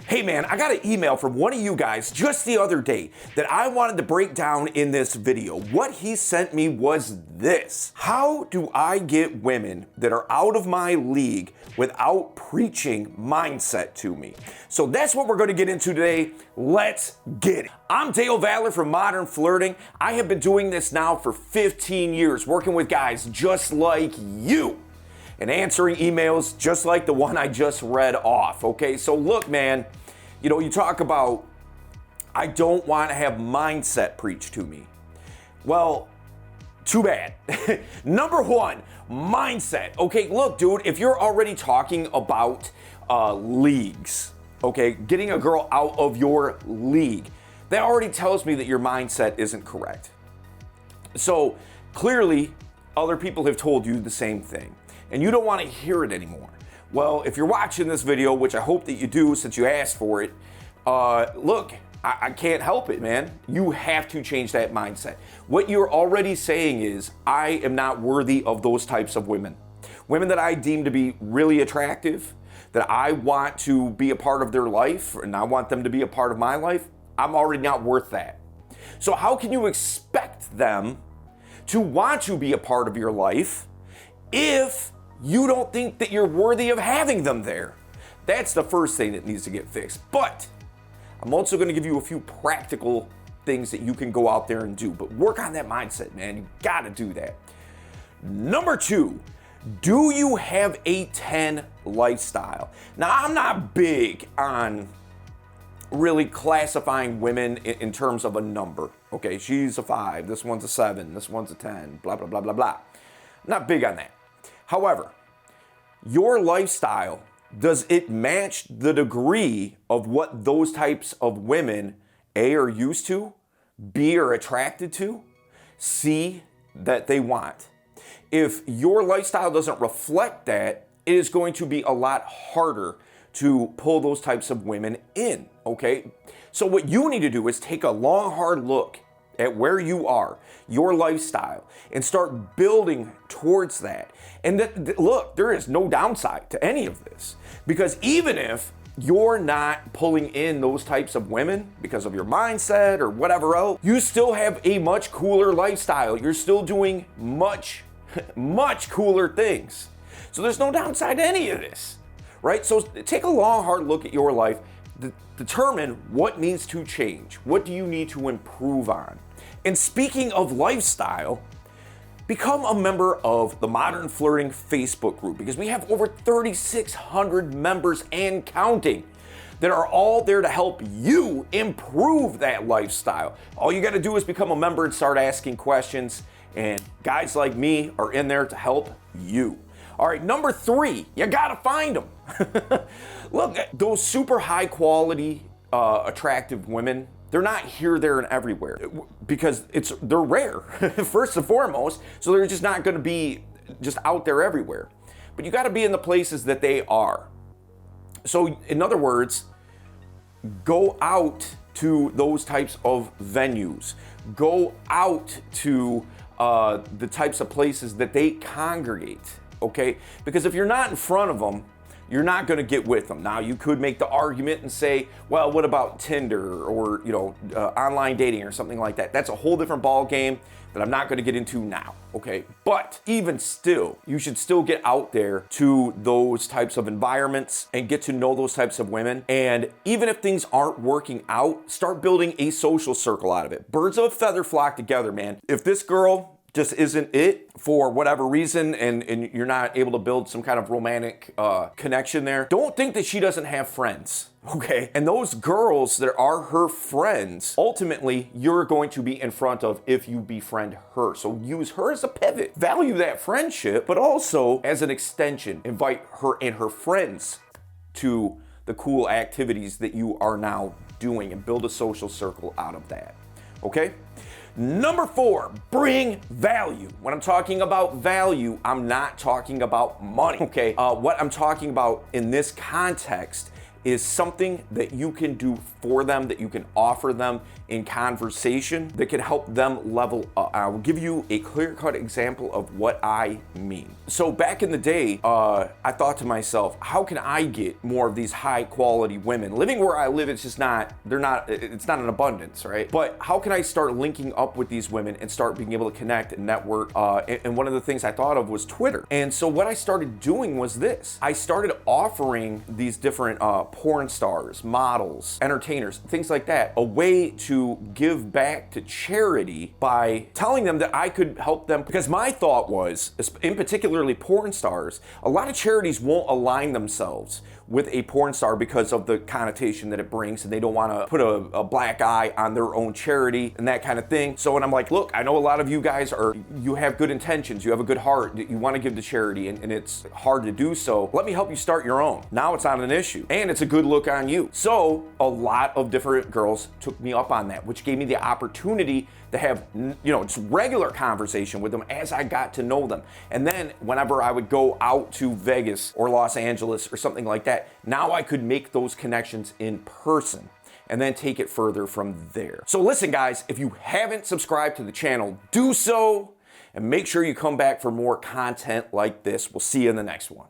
Hey man, I got an email from one of you guys just the other day that I wanted to break down in this video. What he sent me was this. How do I get women that are out of my league without preaching mindset to me? So that's what we're going to get into today. Let's get it. I'm Valor from Modern Flirting. I have been doing this now for 15 years, working with guys just like you and answering emails just like the one I just read off, okay? So look, man, you talk about, I don't want to have mindset preached to me. Well, too bad. Number one, mindset. Okay, look, dude, if you're already talking about leagues, okay, getting a girl out of your league, that already tells me that your mindset isn't correct. So clearly, other people have told you the same thing, and you don't want to hear it anymore. Well, if you're watching this video, which I hope that you do since you asked for it, look, I can't help it, man. You have to change that mindset. What you're already saying is, I am not worthy of those types of women. Women that I deem to be really attractive, that I want to be a part of their life, and I want them to be a part of my life, I'm already not worth that. So how can you expect them to want to be a part of your life if you don't think that you're worthy of having them there? That's the first thing that needs to get fixed. But I'm also going to give you a few practical things that you can go out there and do. But work on that mindset, man. You got to do that. Number two, do you have a 10 lifestyle? Now, I'm not big on really classifying women in terms of a number. Okay, she's a 5, this one's a 7, this one's a 10, blah, blah, blah, blah, blah. I'm not big on that. However, your lifestyle, does it match the degree of what those types of women, A, are used to, B, are attracted to, C, that they want? If your lifestyle doesn't reflect that, it is going to be a lot harder to pull those types of women in, okay? So what you need to do is take a long, hard look at where you are, your lifestyle, and start building towards that. And look, there is no downside to any of this, because even if you're not pulling in those types of women because of your mindset or whatever else, you still have a much cooler lifestyle. You're still doing much cooler things. So there's no downside to any of this, right? So take a long, hard look at your life. Determine what needs to change. What do you need to improve on? And speaking of lifestyle, become a member of the Modern Flirting Facebook group, because we have over 3,600 members and counting that are all there to help you improve that lifestyle. All you got to do is become a member and start asking questions, and guys like me are in there to help you. All right, number 3, you gotta find them. Look, those super high quality, attractive women, they're not here, there, and everywhere because they're rare, first and foremost, so they're just not gonna be just out there everywhere. But you gotta be in the places that they are. So in other words, go out to those types of venues. Go out to the types of places that they congregate. Okay, because if you're not in front of them, you're not going to get with them. Now, you could make the argument and say, well, what about Tinder or online dating or something like that? That's a whole different ball game that I'm not going to get into now. Okay, but even still, you should still get out there to those types of environments and get to know those types of women. And even if things aren't working out, start building a social circle out of it. Birds of a feather flock together, man. If this girl just isn't it for whatever reason, and you're not able to build some kind of romantic connection there, don't think that she doesn't have friends, okay? And those girls that are her friends, ultimately, you're going to be in front of if you befriend her. So use her as a pivot. Value that friendship, but also as an extension. Invite her and her friends to the cool activities that you are now doing and build a social circle out of that, okay? Number 4, bring value. When I'm talking about value, I'm not talking about money, okay? What I'm talking about in this context is something that you can do for them, that you can offer them in conversation that can help them level up. I will give you a clear-cut example of what I mean. So back in the day, I thought to myself, how can I get more of these high-quality women? Living where I live, it's just not, it's not an abundance, right? But how can I start linking up with these women and start being able to connect and network? And one of the things I thought of was Twitter. And so what I started doing was this. I started offering these different porn stars, models, entertainers, things like that, a way to give back to charity by telling them that I could help them. Because my thought was, in particularly porn stars, a lot of charities won't align themselves with a porn star because of the connotation that it brings, and they don't want to put a black eye on their own charity and that kind of thing. So when I'm like, look, I know a lot of you guys you have good intentions, you have a good heart, you want to give to charity, and it's hard to do so. Let me help you start your own. Now it's not an issue, and it's a good look on you. So a lot of different girls took me up on that, which gave me the opportunity to have, just regular conversation with them as I got to know them. And then whenever I would go out to Vegas or Los Angeles or something like that, now I could make those connections in person and then take it further from there. So listen, guys, if you haven't subscribed to the channel, do so, and make sure you come back for more content like this. We'll see you in the next one.